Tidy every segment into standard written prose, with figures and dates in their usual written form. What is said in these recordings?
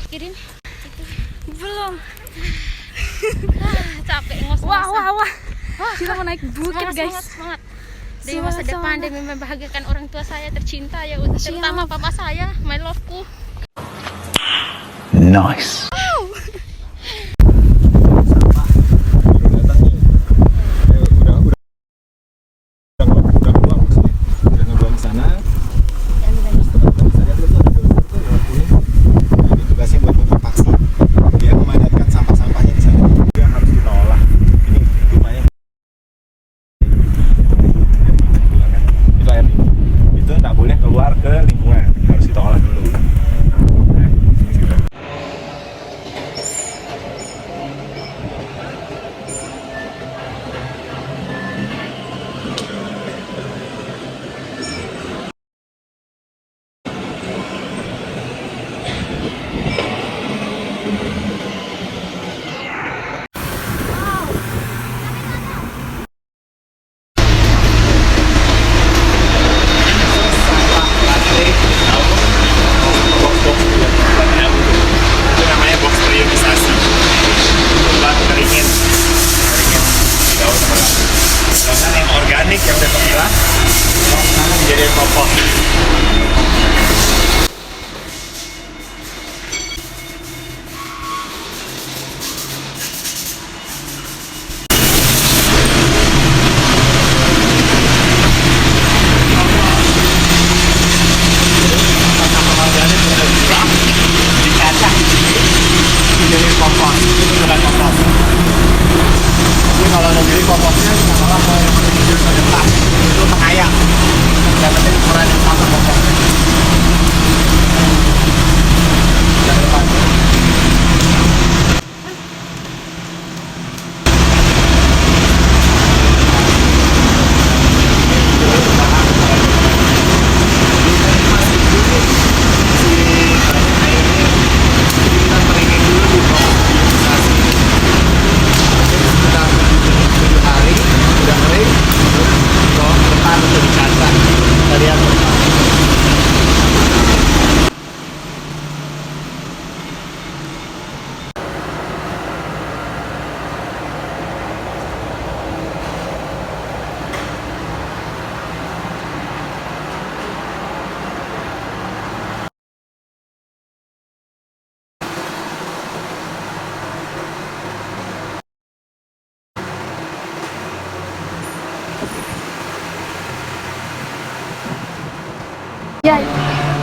Kirim Belum. capek ngos-ngosan. Wah. Kita mau naik bukit, guys. Semangat. Demi masa depan, demi membahagiakan orang tua saya tercinta ya, terutama papa saya, my love-ku. Nice. Yang udah kepilah jadi kompos. Dikacak jadi kompos, itu bukan kompos. Jadi kalau udah jadi komposnya malah mau ke depan itu mengayang, yang penting ukuran yang sama kompos. Yang depan.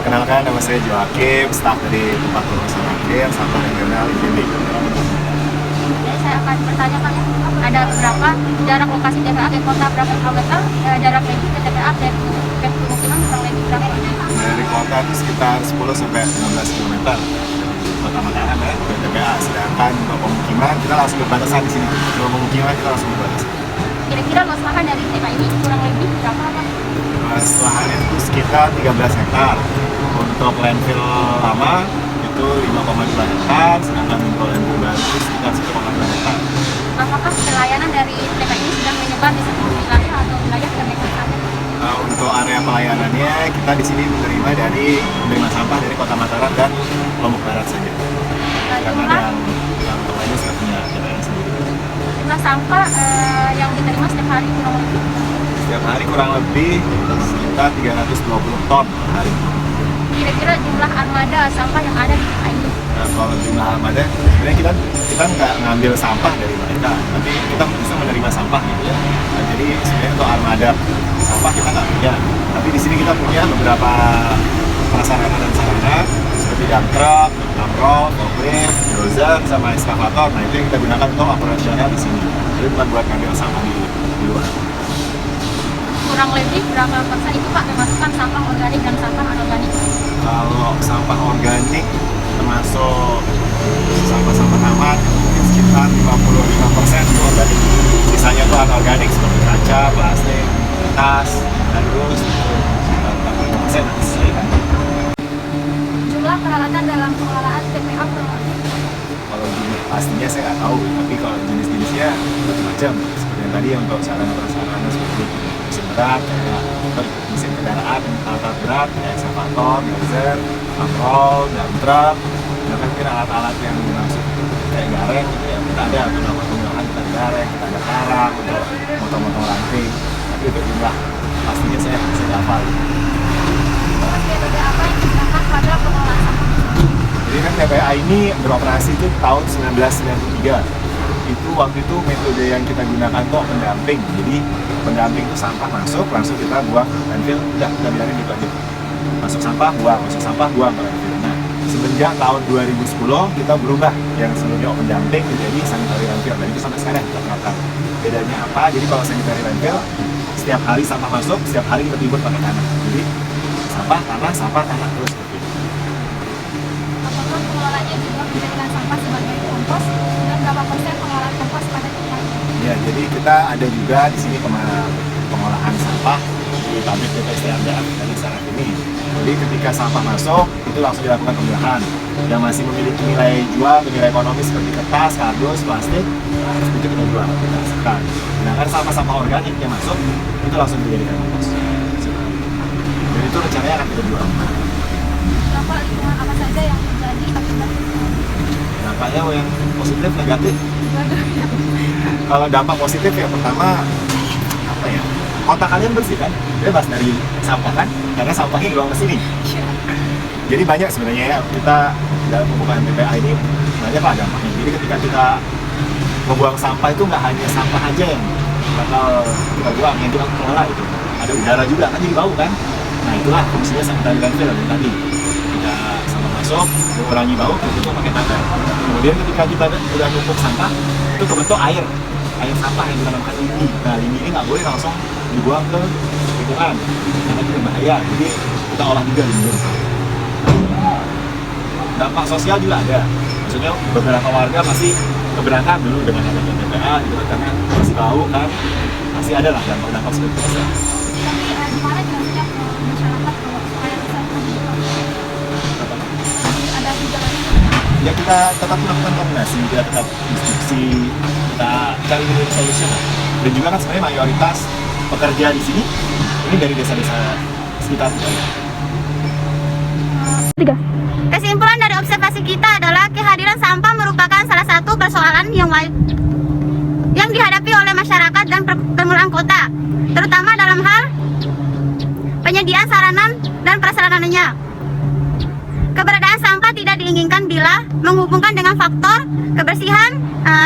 Perkenalkan, nama saya Joakim, staf dari tempat pengurusan akhir sampah regional ITB. Jadi saya akan bertanya kalian, ada berapa jarak lokasi TPA ke kota berapa kilometer, jarak lagi ke TPA ke pemukiman kurang lebih berapa? Dari kota itu sekitar 10 sampai 16 km. Kota Mataram ya, ke TPA. Sedangkan untuk pemukiman kita langsung berbatasan di sini. Kalau pemukiman kita langsung berbatasan. Kira-kira luas lahan dari TPA ini kurang lebih berapa? Luas lahannya itu sekitar 13 hektar. Untuk landfill lama itu 5,2 hektar, sedangkan untuk landfill baru itu sekitar 1,2 hektar. Apakah pelayanan dari TPA ini sudah menyebar di seluruh wilayah atau wilayah terdekat saja? Untuk area pelayanannya kita di sini menerima sampah dari Kota Mataram dan Lombok Barat saja. Karena yang untuk lainnya sudah punya TPA sendiri. Jumlah sampah yang diterima setiap hari kurang lebih? Setiap hari kurang lebih sekitar 320 ton per hari. Kira-kira jumlah armada sampah yang ada di TPA ini? Nah, kalau jumlah armada, sebenarnya kita nggak ngambil sampah dari mereka, tapi kita bisa menerima sampah gitu ya. Nah, jadi sebenarnya untuk armada sampah kita nggak punya, tapi di sini kita punya beberapa prasarana dan sarana seperti dump truck, amrol, forklift, dozer, sama eskavator. Nah itu yang kita gunakan untuk operasional di sini. Jadi bukan buat ngambil sampah di luar. Kurang lebih berapa persen itu Pak memasukkan sampah organik dan sampah anorganik? Kalau sampah organik termasuk sampah-sampah taman mungkin sekitar 55% itu organik. Sisanya itu anorganik seperti kaca, plastik, tas, kardus, sekitar 45% diselesaikan. Jumlah peralatan dalam pengelolaan TPA kurang lebih? Kalau jumlah pastinya saya nggak tahu, tapi kalau jenis-jenisnya macam-macam. Seperti yang tadi untuk sarana-prasarana seperti mesin berat, mesin kendaraan, alat berat, kayak eskavator, dozer, amrol, dump truck, Bahkan mungkin alat-alat yang dimaksud kayak gareng gitu ya, kita ada untuk melakukan pemilahan, kita ada gareng, kita ada karang untuk motong-motong ranting. Tapi untuk jumlah pastinya saya hafal. Terus metode apa yang digunakan pada pengolahan sampah? Jadi kan TPA ini beroperasi itu tahun 1993. Itu waktu itu metode yang kita gunakan kok pendamping. Jadi pendamping itu sampah masuk, langsung kita buang landfill, udah kita biarin gitu aja. Masuk sampah, buang ke landfill. Nah, semenjak tahun 2010 kita berubah yang sebelumnya pendamping menjadi sanitary landfill. Dan itu sampai sekarang kita terapkan. Bedanya apa? Jadi kalau sanitary landfill, setiap hari sampah masuk, setiap hari kita timbun pakai tanah. Jadi sampah, tanah terus seperti itu. Apakah pengelolanya juga menjadikan sampah sebagai kompos dan berapa persen pengolahan kompos pada tempatnya? Ya, jadi kita ada juga di sini pengolahan sampah di pabrik TPST Arjaan dari Sarap ini. Jadi ketika sampah masuk, itu langsung dilakukan pemilahan. Yang masih memiliki nilai jual, nilai ekonomis seperti kertas, kardus, plastik, itu kita jual, kita hasilkan. Sedangkan sampah-sampah organik yang masuk, itu langsung dijadikan kompos. Dan itu rencananya akan kita jual. Dampak lingkungan apa saja yang terjadi akibat Dampaknya yang positif, negatif. Kalau dampak positif ya pertama apa ya? Kota kalian bersih kan? Bebas dari sampah kan? Karena sampahnya dibawa ke sini. Jadi banyak sebenarnya ya kita dalam pembukaan TPA ini banyak lah dampaknya. Jadi ketika kita membuang sampah itu nggak hanya sampah aja yang bakal kita buang, yang kita kelola itu. Ada udara juga kan jadi bau kan? Nah itulah fungsinya sanitary landfill tadi. Kita sampah masuk, mengurangi bau, tutup pakai tangan. Kemudian ketika kita udah numpuk sampah, itu kebentuk air sampah yang kita namakan lini. Nah lini ini nggak boleh langsung dibuang ke lingkungan karena itu berbahaya. Jadi kita olah juga lini. Dampak sosial juga ada. Maksudnya beberapa warga masih keberatan dulu dengan adanya TPA gitu karena masih bau kan. Masih ada lah dampak seperti itu. tapi kemarin juga sejak masyarakat kalau supaya bisa ada tujuannya Ya kita tetap melakukan koordinasi, kita tetap diskusi, kita cari solution lah. Dan juga kan sebenarnya mayoritas pekerja di sini ini dari desa-desa sekitar. Kesimpulan dari observasi kita adalah kehadiran sampah merupakan salah satu persoalan yang dihadapi oleh masyarakat dan permulaan kota, terutama dalam hal penyediaan sarana dan prasarananya. Keberadaan sampah tidak diinginkan bila menghubungkan dengan faktor kebersihan,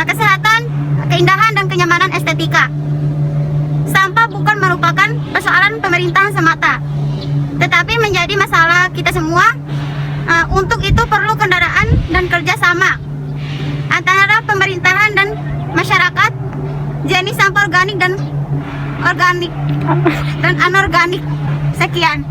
kesehatan, keindahan, dan kenyamanan estetika. Sampah bukan merupakan persoalan pemerintahan semata, tetapi menjadi masalah kita semua. Untuk itu perlu kendaraan dan kerjasama antara pemerintahan dan masyarakat, jenis sampah organik dan anorganik. Sekian.